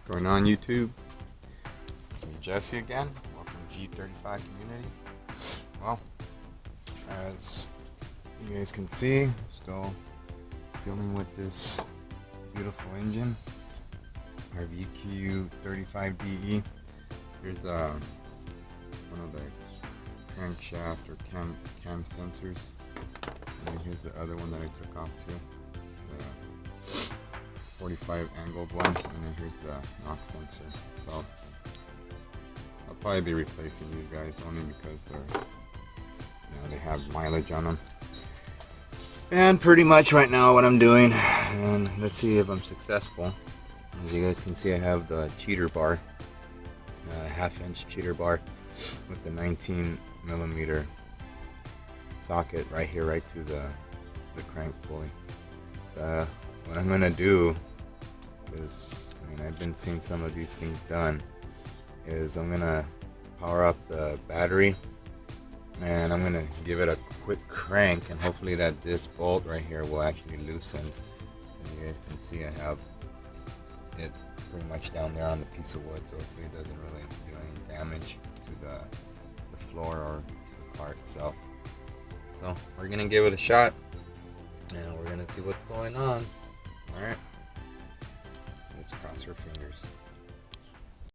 Going on YouTube? It's me, Jesse again. Welcome to G35 community. Well, as you guys can see, still dealing with this beautiful engine, our VQ35DE. Here's one of the crankshaft or cam sensors, and here's the other one that I took off too. 45 angled one, and then here's the knock sensor. So I'll probably be replacing these guys only because they're, they have mileage on them. And pretty much right now what I'm doing, and let's see if I'm successful. As you guys can see, I have the cheater bar, half-inch cheater bar with the 19mm socket right here, right to the crank pulley. What I'm gonna do is, I've been seeing some of these things done, is I'm gonna power up the battery and I'm gonna give it a quick crank, and hopefully that this bolt right here will actually loosen. And you guys can see I have it pretty much down there on the piece of wood, so hopefully it doesn't really do any damage to the floor or to the car itself. So we're gonna give it a shot and we're gonna see what's going on. Alright, let's cross our fingers.